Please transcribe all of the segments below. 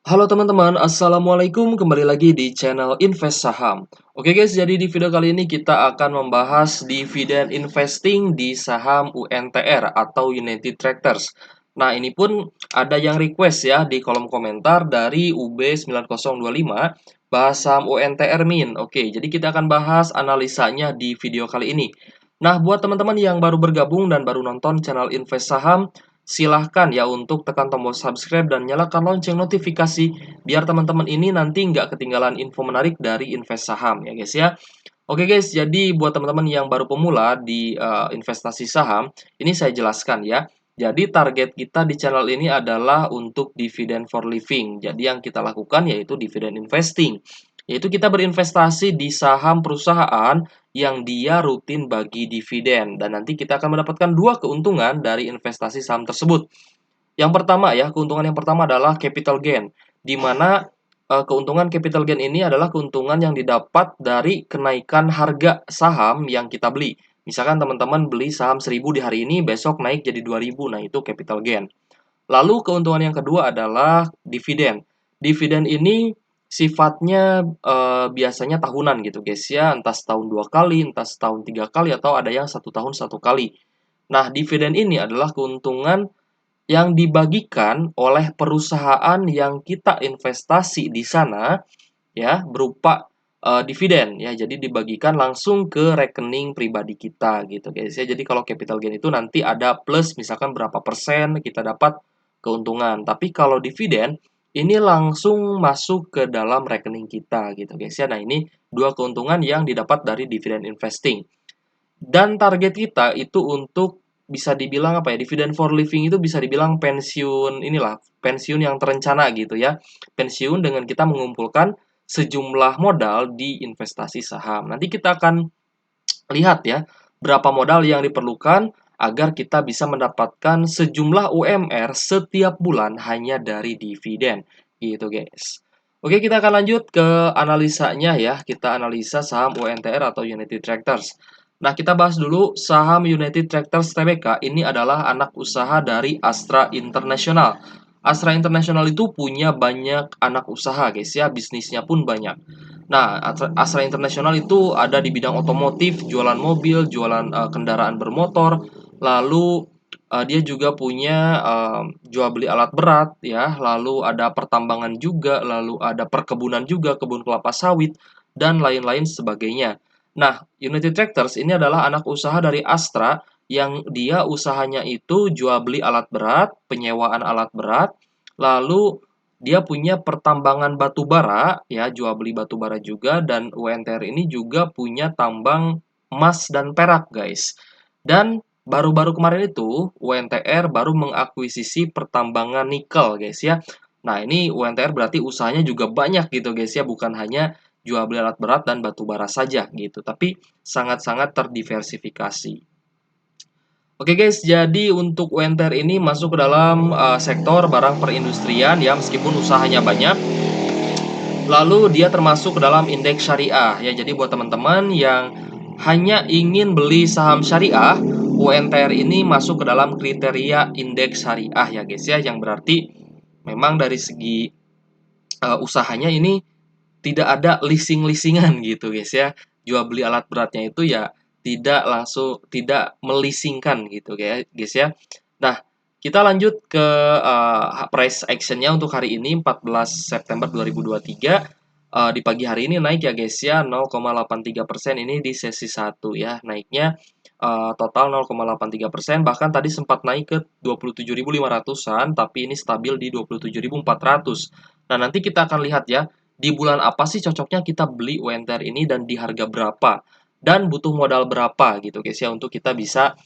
Halo teman-teman, Assalamualaikum. Kembali lagi di channel Invest Saham. Oke guys, jadi di video kali ini kita akan membahas dividen investing di saham UNTR atau United Tractors. Nah, ini pun ada yang request ya di kolom komentar dari UB9025 bahas saham UNTR Min. Oke, jadi kita akan bahas analisanya di video kali ini. Nah, buat teman-teman yang baru bergabung dan baru nonton channel Invest Saham, silahkan ya untuk tekan tombol subscribe dan nyalakan lonceng notifikasi biar teman-teman ini nanti nggak ketinggalan info menarik dari invest saham ya guys ya. Oke guys, jadi buat teman-teman yang baru pemula di investasi saham, ini saya jelaskan ya. Jadi target kita di channel ini adalah untuk dividend for living. Jadi yang kita lakukan yaitu dividend investing. Yaitu kita berinvestasi di saham perusahaan yang dia rutin bagi dividen. Dan nanti kita akan mendapatkan dua keuntungan dari investasi saham tersebut. Yang pertama ya, keuntungan yang pertama adalah capital gain, di mana keuntungan capital gain ini adalah keuntungan yang didapat dari kenaikan harga saham yang kita beli. Misalkan teman-teman beli saham 1000 di hari ini, besok naik jadi 2000, nah itu capital gain. Lalu keuntungan yang kedua adalah dividen. Dividen ini sifatnya biasanya tahunan gitu guys ya, entah setahun 2 kali, entah setahun 3 kali, atau ada yang 1 tahun 1 kali. Nah, dividen ini adalah keuntungan yang dibagikan oleh perusahaan yang kita investasi di sana ya berupa dividen ya. Jadi dibagikan langsung ke rekening pribadi kita gitu guys ya. Jadi kalau capital gain itu nanti ada plus misalkan berapa persen kita dapat keuntungan. Tapi kalau dividen ini langsung masuk ke dalam rekening kita gitu guys ya. Nah, ini dua keuntungan yang didapat dari dividen investing. Dan target kita itu untuk bisa dibilang apa ya, dividen for living itu bisa dibilang pensiun inilah, pensiun yang terencana gitu ya. Pensiun dengan kita mengumpulkan sejumlah modal di investasi saham. Nanti kita akan lihat ya, berapa modal yang diperlukan agar kita bisa mendapatkan sejumlah UMR setiap bulan hanya dari dividen. Gitu guys. Oke, kita akan lanjut ke analisanya ya. Kita analisa saham UNTR atau United Tractors. Nah, kita bahas dulu saham United Tractors Tbk. Ini adalah anak usaha dari Astra International. Astra International itu punya banyak anak usaha, guys ya. Bisnisnya pun banyak. Nah, Astra International itu ada di bidang otomotif, jualan mobil, jualan kendaraan bermotor, lalu dia juga punya jual beli alat berat ya, lalu ada pertambangan juga, lalu ada perkebunan juga, kebun kelapa sawit dan lain-lain sebagainya. Nah, United Tractors ini adalah anak usaha dari Astra yang dia usahanya itu jual beli alat berat, penyewaan alat berat, lalu dia punya pertambangan batu bara ya, jual beli batu bara juga, dan UNTR ini juga punya tambang emas dan perak, guys. Dan baru-baru kemarin itu UNTR baru mengakuisisi pertambangan nikel, guys ya. Nah, ini UNTR berarti usahanya juga banyak gitu, guys ya, bukan hanya jual beli alat berat dan batu bara saja gitu, tapi sangat-sangat terdiversifikasi. Oke guys, jadi untuk UNTR ini masuk ke dalam sektor barang perindustrian ya, meskipun usahanya banyak. Lalu dia termasuk ke dalam indeks syariah ya. Jadi buat teman-teman yang hanya ingin beli saham syariah, UNTR ini masuk ke dalam kriteria indeks syariah ya guys ya, yang berarti memang dari segi usahanya ini tidak ada leasing-leasingan gitu guys ya. Jual beli alat beratnya itu ya tidak melisingkan gitu guys ya. Nah, kita lanjut ke price actionnya untuk hari ini 14 September 2023. Di pagi hari ini naik ya guys ya, 0,83% ini di sesi 1 ya. Naiknya total 0,83%, bahkan tadi sempat naik ke 27.500-an, tapi ini stabil di 27.400. Nah, nanti kita akan lihat ya, di bulan apa sih cocoknya kita beli UNTR ini dan di harga berapa, dan butuh modal berapa gitu guys ya, untuk kita bisa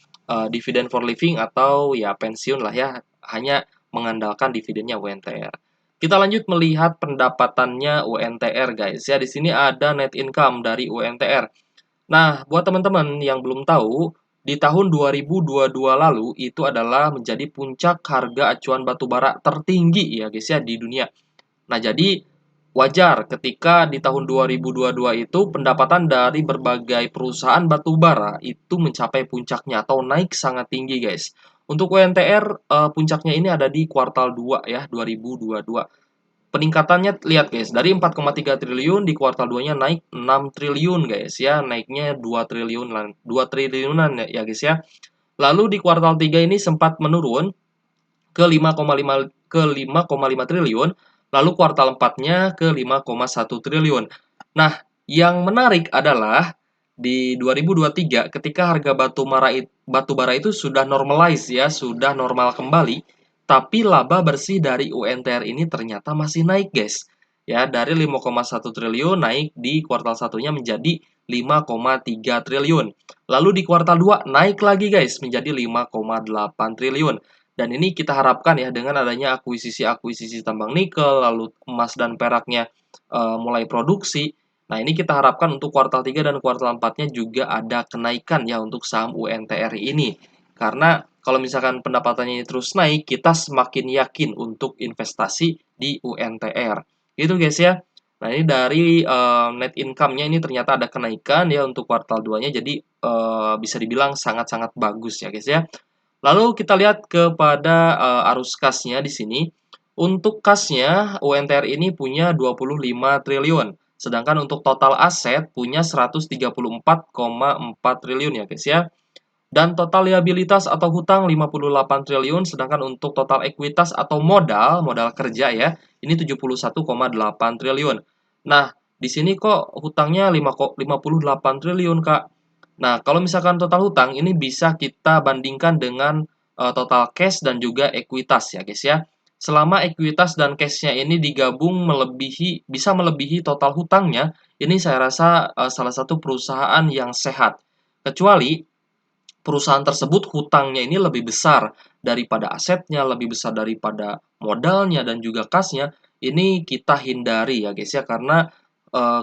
dividen for living atau ya pensiun lah ya, hanya mengandalkan dividennya UNTR. Kita lanjut melihat pendapatannya UNTR guys ya. Di sini ada net income dari UNTR. Nah, buat teman-teman yang belum tahu, di tahun 2022 lalu itu adalah menjadi puncak harga acuan batu bara tertinggi ya guys ya di dunia. Nah, jadi wajar ketika di tahun 2022 itu pendapatan dari berbagai perusahaan batu bara itu mencapai puncaknya atau naik sangat tinggi, guys. Untuk UNTR, puncaknya ini ada di kuartal 2 ya, 2022. peningkatannya lihat guys, dari 4,3 triliun di kuartal 2-nya naik 6 triliun guys ya, naiknya 2 triliunan, 2 triliunan ya guys ya. Lalu di kuartal 3 ini sempat menurun ke 5,5 triliun, lalu kuartal 4-nya ke 5,1 triliun. Nah, yang menarik adalah di 2023 ketika harga batu bara itu sudah normalize ya, sudah normal kembali, tapi laba bersih dari UNTR ini ternyata masih naik, guys. Ya, dari 5,1 triliun naik di kuartal satunya menjadi 5,3 triliun. Lalu di kuartal 2 naik lagi guys menjadi 5,8 triliun. Dan ini kita harapkan ya dengan adanya akuisisi tambang nikel, lalu emas dan peraknya mulai produksi. Nah, ini kita harapkan untuk kuartal 3 dan kuartal 4-nya juga ada kenaikan ya untuk saham UNTR ini. Karena kalau misalkan pendapatannya ini terus naik, kita semakin yakin untuk investasi di UNTR. Gitu guys ya. Nah, ini dari net income-nya ini ternyata ada kenaikan ya untuk kuartal 2-nya. Jadi bisa dibilang sangat-sangat bagus ya guys ya. Lalu kita lihat kepada arus kasnya di sini. Untuk kasnya, UNTR ini punya 25 triliun. Sedangkan untuk total aset punya 134,4 triliun ya guys ya. Dan total liabilitas atau hutang 58 triliun, sedangkan untuk total ekuitas atau modal kerja ya, ini 71,8 triliun. Nah, di sini kok hutangnya 58 triliun, Kak. Nah, kalau misalkan total hutang ini bisa kita bandingkan dengan total cash dan juga ekuitas ya, guys ya. Selama ekuitas dan cash-nya ini digabung bisa melebihi total hutangnya, ini saya rasa salah satu perusahaan yang sehat. Kecuali perusahaan tersebut hutangnya ini lebih besar daripada asetnya, lebih besar daripada modalnya dan juga kasnya, ini kita hindari ya guys ya, karena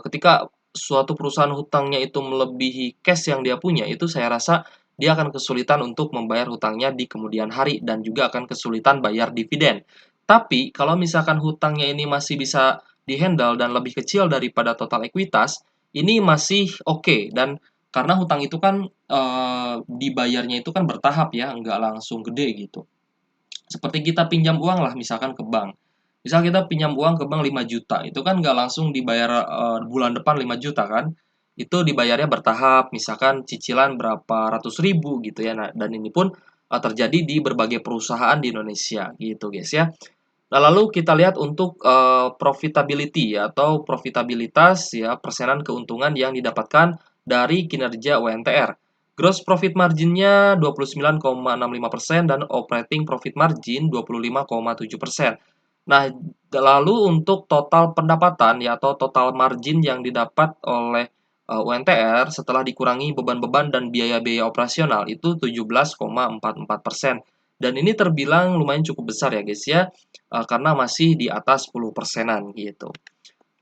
ketika suatu perusahaan hutangnya itu melebihi cash yang dia punya, itu saya rasa dia akan kesulitan untuk membayar hutangnya di kemudian hari dan juga akan kesulitan bayar dividen. Tapi kalau misalkan hutangnya ini masih bisa dihandle dan lebih kecil daripada total ekuitas, ini masih oke. Dan karena hutang itu kan dibayarnya itu kan bertahap ya, nggak langsung gede gitu. Seperti kita pinjam uang lah misalkan ke bank. Misal kita pinjam uang ke bank 5 juta, itu kan nggak langsung dibayar bulan depan 5 juta kan. Itu dibayarnya bertahap, misalkan cicilan berapa ratus ribu gitu ya. Nah, dan ini pun terjadi di berbagai perusahaan di Indonesia gitu guys ya. Nah, lalu kita lihat untuk profitability ya, atau profitabilitas ya, persenan keuntungan yang didapatkan dari kinerja UNTR. Gross profit margin-nya 29,65% dan operating profit margin 25,7%. Nah, lalu untuk total pendapatan ya, atau total margin yang didapat oleh UNTR setelah dikurangi beban-beban dan biaya-biaya operasional itu 17,44%. Dan ini terbilang lumayan cukup besar ya guys ya, karena masih di atas 10 persenan gitu.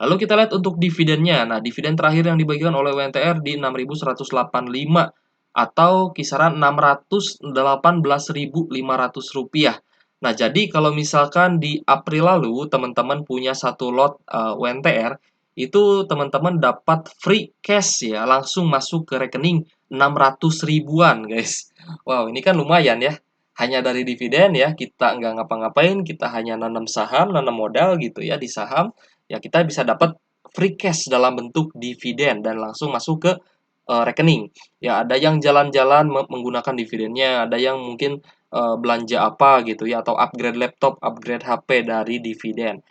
Lalu kita lihat untuk dividennya. Nah, dividen terakhir yang dibagikan oleh UNTR di 6.185 atau kisaran Rp618.500. Nah, jadi kalau misalkan di April lalu teman-teman punya satu lot UNTR, itu teman-teman dapat free cash ya, langsung masuk ke rekening 600 ribuan, guys. Wow, ini kan lumayan ya. Hanya dari dividen ya, kita nggak ngapa-ngapain, kita hanya nanam saham, nanam modal gitu ya di saham, ya kita bisa dapat free cash dalam bentuk dividen dan langsung masuk ke rekening. Ya, ada yang jalan-jalan menggunakan dividennya, ada yang mungkin belanja apa gitu ya, atau upgrade laptop, upgrade HP dari dividen.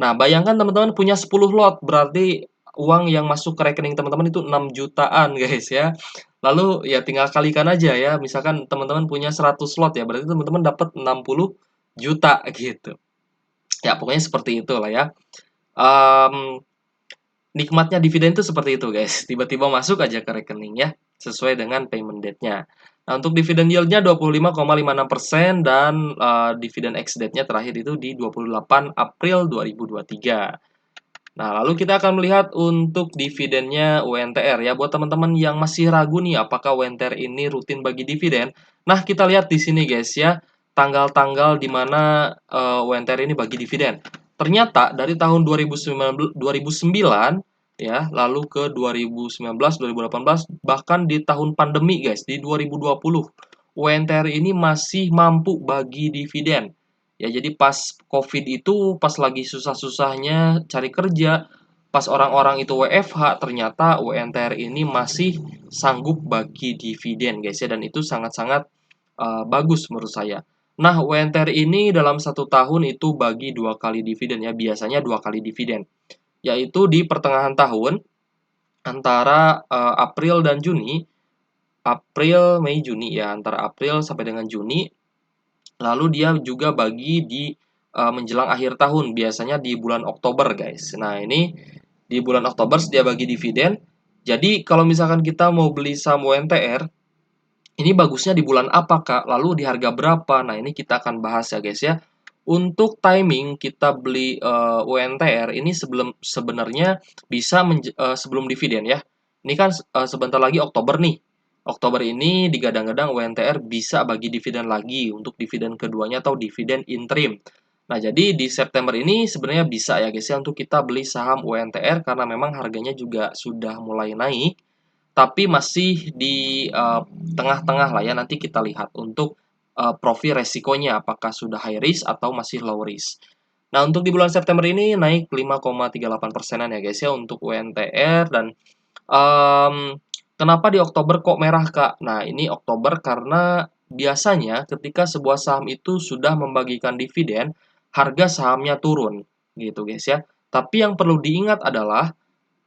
Nah, bayangkan teman-teman punya 10 lot, berarti uang yang masuk ke rekening teman-teman itu 6 jutaan guys ya. Lalu ya tinggal kalikan aja ya, misalkan teman-teman punya 100 lot ya, berarti teman-teman dapat 60 juta gitu. Ya, pokoknya seperti itulah ya. Mmm, Nikmatnya dividen itu seperti itu guys, tiba-tiba masuk aja ke rekening ya, sesuai dengan payment date-nya. Nah, untuk dividen yield-nya 25,56% dan dividen ex date-nya terakhir itu di 28 April 2023. Nah, lalu kita akan melihat untuk dividennya UNTR ya. Buat teman-teman yang masih ragu nih apakah UNTR ini rutin bagi dividen. Nah, kita lihat di sini guys ya, tanggal-tanggal di mana UNTR ini bagi dividen. Ternyata dari tahun 2009 ya, lalu ke 2019, 2018, bahkan di tahun pandemi guys, di 2020 UNTR ini masih mampu bagi dividen. Ya jadi pas COVID itu, pas lagi susah-susahnya cari kerja, pas orang-orang itu WFH, ternyata UNTR ini masih sanggup bagi dividen guys ya, dan itu sangat-sangat bagus menurut saya. Nah, UNTR ini dalam 1 tahun itu bagi 2 kali dividen ya, biasanya 2 kali dividen, yaitu di pertengahan tahun antara April dan Juni, April, Mei, Juni ya, antara April sampai dengan Juni. Lalu dia juga bagi di menjelang akhir tahun, biasanya di bulan Oktober, guys. Nah, ini di bulan Oktober dia bagi dividen. Jadi, kalau misalkan kita mau beli saham UNTR, ini bagusnya di bulan apa, Kak? Lalu di harga berapa? Nah, ini kita akan bahas ya, guys ya. Untuk timing kita beli UNTR ini sebenarnya bisa sebelum dividen ya. Ini kan sebentar lagi Oktober nih. Oktober ini digadang-gadang UNTR bisa bagi dividen lagi untuk dividen keduanya atau dividen interim. Nah, jadi di September ini sebenarnya bisa ya guys ya untuk kita beli saham UNTR karena memang harganya juga sudah mulai naik, tapi masih di tengah-tengah lah ya. Nanti kita lihat untuk profil resikonya apakah sudah high risk atau masih low risk. Nah, untuk di bulan September ini naik 5,38%-an ya guys ya untuk UNTR. Dan kenapa di Oktober kok merah, Kak? Nah, ini Oktober karena biasanya ketika sebuah saham itu sudah membagikan dividen, harga sahamnya turun gitu guys ya. Tapi yang perlu diingat adalah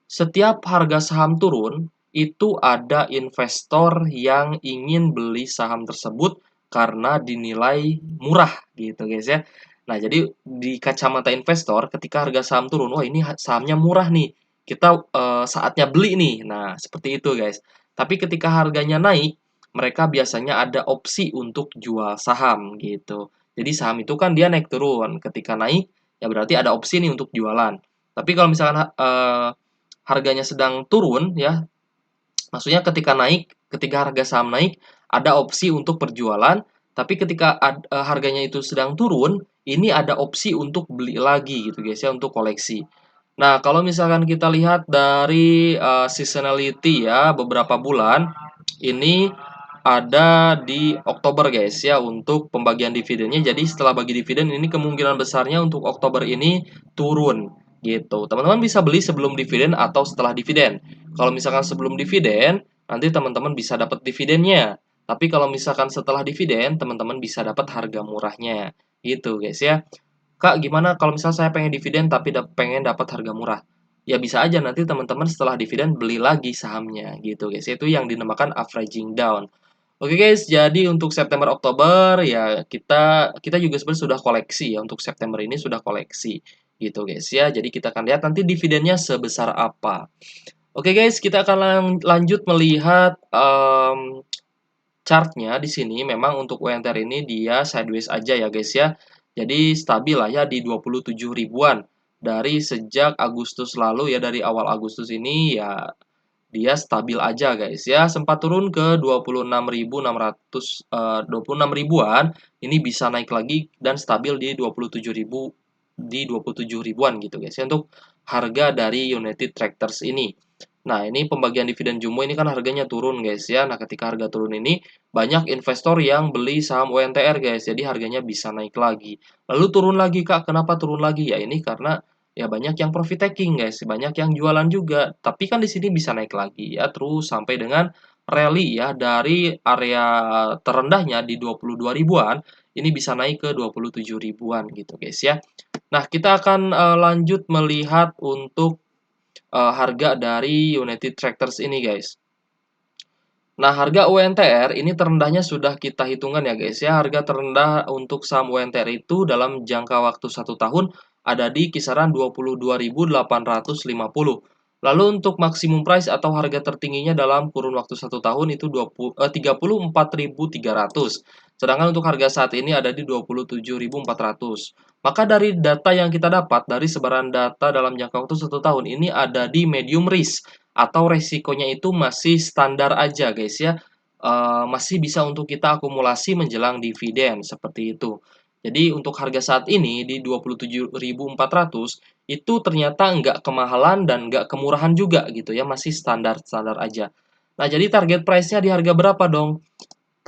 setiap harga saham turun, itu ada investor yang ingin beli saham tersebut karena dinilai murah gitu guys ya. Nah, jadi di kacamata investor ketika harga saham turun, wah ini sahamnya murah nih. Kita saatnya beli nih. Nah, seperti itu guys. Tapi ketika harganya naik, mereka biasanya ada opsi untuk jual saham gitu. Jadi saham itu kan dia naik turun. Ketika naik, ya berarti ada opsi nih untuk jualan. Tapi kalau misalkan harganya sedang turun ya, maksudnya ketika harga saham naik, ada opsi untuk perjualan, tapi ketika harganya itu sedang turun, ini ada opsi untuk beli lagi gitu guys ya, untuk koleksi. Nah, kalau misalkan kita lihat dari seasonality ya, beberapa bulan, ini ada di Oktober guys ya untuk pembagian dividennya. Jadi setelah bagi dividen ini kemungkinan besarnya untuk Oktober ini turun gitu. Teman-teman bisa beli sebelum dividen atau setelah dividen. Kalau misalkan sebelum dividen, nanti teman-teman bisa dapat dividennya. Tapi kalau misalkan setelah dividen, teman-teman bisa dapat harga murahnya. Gitu guys ya. Kak, gimana kalau misalnya saya pengen dividen tapi pengen dapat harga murah? Ya bisa aja nanti teman-teman setelah dividen beli lagi sahamnya gitu guys. Itu yang dinamakan averaging down. Oke guys, jadi untuk September Oktober ya kita kita juga sebenarnya sudah koleksi ya, untuk September ini sudah koleksi gitu guys ya. Jadi kita akan lihat nanti dividennya sebesar apa. Oke guys, kita akan lanjut melihat chartnya di sini. Memang untuk UNTR ini dia sideways aja ya guys ya. Jadi stabil lah ya di 27 ribuan. Dari sejak Agustus lalu ya, dari awal Agustus ini ya dia stabil aja guys ya. Sempat turun ke 26.600 26 ribuan. Ini bisa naik lagi dan stabil di 27 ribu, di 27 ribuan gitu guys ya untuk harga dari United Tractors ini. Nah, ini pembagian dividen jumbo ini kan harganya turun guys ya. Nah, ketika harga turun ini banyak investor yang beli saham UNTR guys. Jadi harganya bisa naik lagi. Lalu turun lagi, Kak. Kenapa turun lagi? Ya ini karena ya banyak yang profit taking guys, banyak yang jualan juga. Tapi kan di sini bisa naik lagi ya terus sampai dengan rally ya dari area terendahnya di 22 ribuan ini bisa naik ke 27 ribuan gitu guys ya. Nah, kita akan lanjut melihat untuk harga dari United Tractors ini guys. Nah, harga UNTR ini terendahnya sudah kita hitungan ya guys ya. Harga terendah untuk saham UNTR itu dalam jangka waktu 1 tahun ada di kisaran 22.850. Lalu untuk maksimum price atau harga tertingginya dalam kurun waktu 1 tahun itu 34.300. Sedangkan untuk harga saat ini ada di 27.400. Maka dari data yang kita dapat dari sebaran data dalam jangka waktu 1 tahun ini ada di medium risk atau resikonya itu masih standar aja guys ya. Masih bisa untuk kita akumulasi menjelang dividen seperti itu. Jadi untuk harga saat ini di 27.400 itu ternyata nggak kemahalan dan nggak kemurahan juga gitu ya, masih standar-standar aja. Nah, jadi target price-nya di harga berapa dong?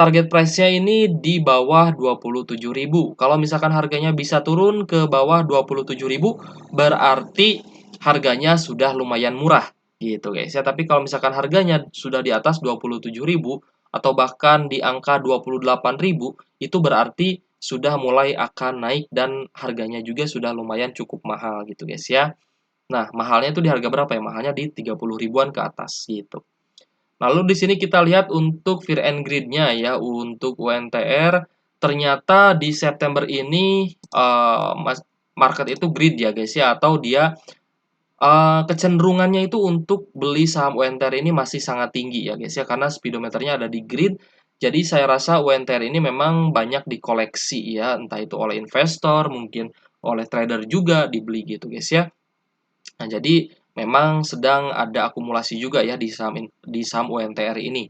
target price-nya ini di bawah 27.000. Kalau misalkan harganya bisa turun ke bawah 27.000, berarti harganya sudah lumayan murah gitu guys ya. Tapi kalau misalkan harganya sudah di atas 27.000 atau bahkan di angka 28.000, itu berarti sudah mulai akan naik dan harganya juga sudah lumayan cukup mahal gitu guys ya. Nah, mahalnya itu di harga berapa ya? Mahalnya di 30 ribuan ke atas gitu. Lalu di sini kita lihat untuk Fear and Greed-nya ya, untuk UNTR ternyata di September ini market itu greed ya guys ya, atau dia kecenderungannya itu untuk beli saham UNTR ini masih sangat tinggi ya guys ya, karena speedometernya ada di greed. Jadi saya rasa UNTR ini memang banyak dikoleksi ya, entah itu oleh investor, mungkin oleh trader juga dibeli gitu guys ya. Nah, jadi memang sedang ada akumulasi juga ya di saham UNTR ini.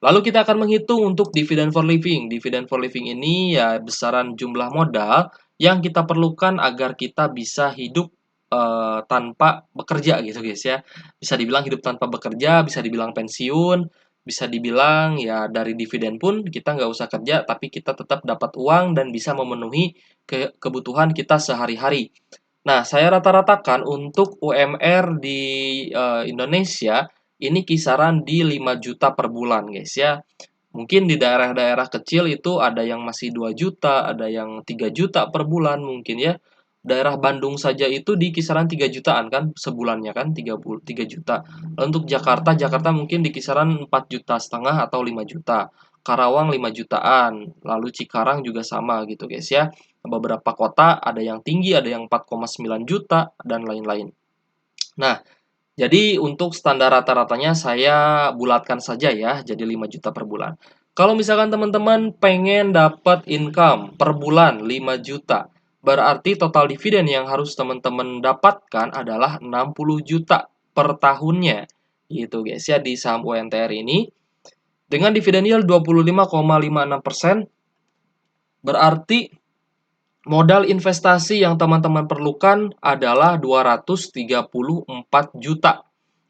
Lalu kita akan menghitung untuk dividen for living. Dividen for living ini ya besaran jumlah modal yang kita perlukan agar kita bisa hidup tanpa bekerja gitu guys ya. Bisa dibilang hidup tanpa bekerja, bisa dibilang pensiun, bisa dibilang ya dari dividen pun kita nggak usah kerja, tapi kita tetap dapat uang dan bisa memenuhi kebutuhan kita sehari-hari. Nah, saya rata-ratakan untuk UMR di Indonesia ini kisaran di 5 juta per bulan, guys ya. Mungkin di daerah-daerah kecil itu ada yang masih 2 juta, ada yang 3 juta per bulan mungkin ya. Daerah Bandung saja itu di kisaran 3 jutaan kan sebulannya kan 3 juta. Untuk Jakarta, Jakarta mungkin di kisaran 4 juta setengah atau 5 juta. Karawang 5 jutaan, lalu Cikarang juga sama gitu guys ya. Beberapa kota ada yang tinggi, ada yang 4,9 juta dan lain-lain. Nah, jadi untuk standar rata-ratanya saya bulatkan saja ya, jadi 5 juta per bulan. Kalau misalkan teman-teman pengen dapat income per bulan 5 juta, berarti total dividen yang harus teman-teman dapatkan adalah 60 juta per tahunnya. Gitu guys ya di saham UNTR ini. Dengan dividen yield 25,56%, berarti modal investasi yang teman-teman perlukan adalah 234 juta.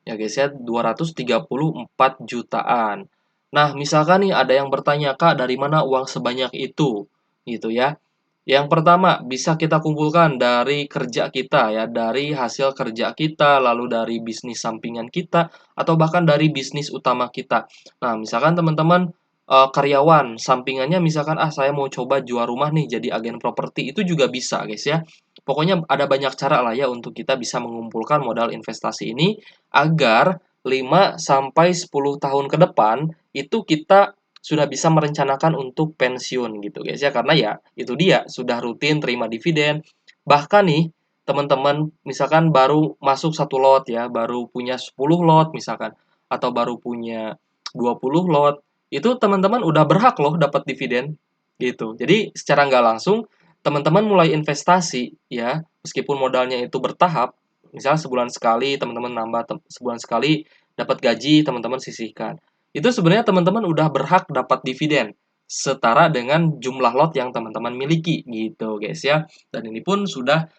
Ya guys ya, 234 jutaan. Nah, misalkan nih ada yang bertanya, "Kak, dari mana uang sebanyak itu?" Gitu ya. Yang pertama, bisa kita kumpulkan dari kerja kita ya, dari hasil kerja kita, lalu dari bisnis sampingan kita, atau bahkan dari bisnis utama kita. Nah, misalkan teman-teman karyawan, sampingannya misalkan, saya mau coba jual rumah nih jadi agen properti, itu juga bisa guys ya. Pokoknya ada banyak cara lah ya untuk kita bisa mengumpulkan modal investasi ini agar 5 sampai 10 tahun ke depan itu kita sudah bisa merencanakan untuk pensiun gitu guys ya, karena ya itu dia sudah rutin terima dividen. Bahkan nih teman-teman misalkan baru masuk satu lot ya, baru punya 10 lot misalkan, atau baru punya 20 lot, itu teman-teman udah berhak loh dapat dividen gitu. Jadi secara nggak langsung teman-teman mulai investasi ya, meskipun modalnya itu bertahap, misalnya sebulan sekali teman-teman nambah, sebulan sekali dapat gaji teman-teman sisihkan. Itu sebenarnya teman-teman udah berhak dapat dividen setara dengan jumlah lot yang teman-teman miliki gitu guys ya. Dan ini pun sudah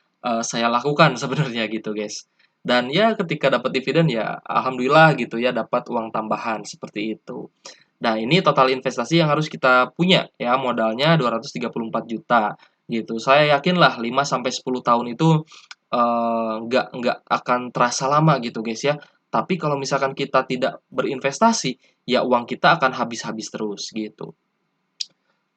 saya lakukan sebenarnya gitu guys. Dan ya ketika dapat dividen ya alhamdulillah gitu ya dapat uang tambahan seperti itu. Nah, ini total investasi yang harus kita punya ya, modalnya 234 juta gitu. Saya yakinlah 5 sampai 10 tahun itu nggak akan terasa lama gitu guys ya. Tapi kalau misalkan kita tidak berinvestasi, ya uang kita akan habis-habis terus gitu.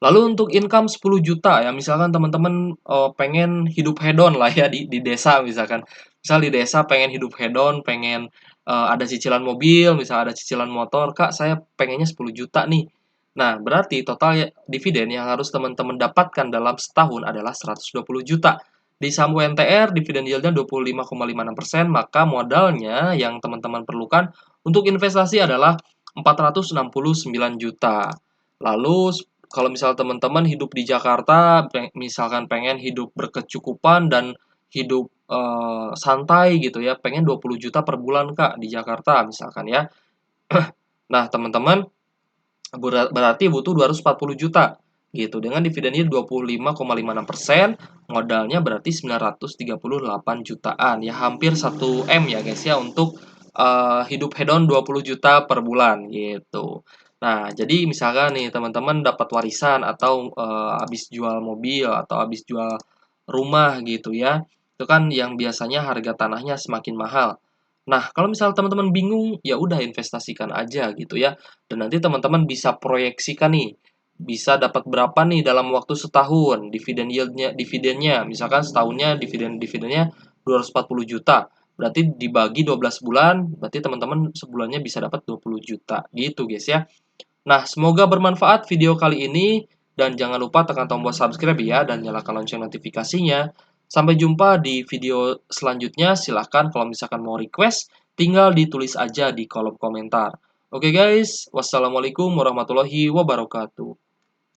Lalu untuk income 10 juta ya, misalkan teman-teman pengen hidup hedon lah ya di desa misalkan. Misal di desa pengen hidup hedon, pengen ada cicilan mobil, misal ada cicilan motor, "Kak, saya pengennya 10 juta nih." Nah, berarti total dividen yang harus teman-teman dapatkan dalam setahun adalah 120 juta. Di saham UNTR, dividen yield-nya 25,56%, maka modalnya yang teman-teman perlukan untuk investasi adalah 469 juta. Lalu kalau misal teman-teman hidup di Jakarta, misalkan pengen hidup berkecukupan dan hidup santai gitu ya, pengen 20 juta per bulan Kak di Jakarta misalkan ya. Nah, teman-teman berarti butuh 240 juta gitu. Dengan dividen yield 25,56%, modalnya berarti 938 jutaan ya, hampir 1 M ya guys ya untuk hidup hedon 20 juta per bulan gitu. Nah, jadi misalkan nih teman-teman dapat warisan atau, habis jual mobil atau habis jual rumah gitu ya, itu kan yang biasanya harga tanahnya semakin mahal. Nah, kalau misal teman-teman bingung, ya udah investasikan aja gitu ya, dan nanti teman-teman bisa proyeksikan nih, bisa dapat berapa nih dalam waktu setahun dividennya, misalkan setahunnya dividennya 240 juta, berarti dibagi 12 bulan, berarti teman-teman sebulannya bisa dapat 20 juta, gitu guys ya. Nah, semoga bermanfaat video kali ini dan jangan lupa tekan tombol subscribe ya dan nyalakan lonceng notifikasinya. Sampai jumpa di video selanjutnya. Silahkan kalau misalkan mau request, tinggal ditulis aja di kolom komentar. Oke guys, wassalamualaikum warahmatullahi wabarakatuh.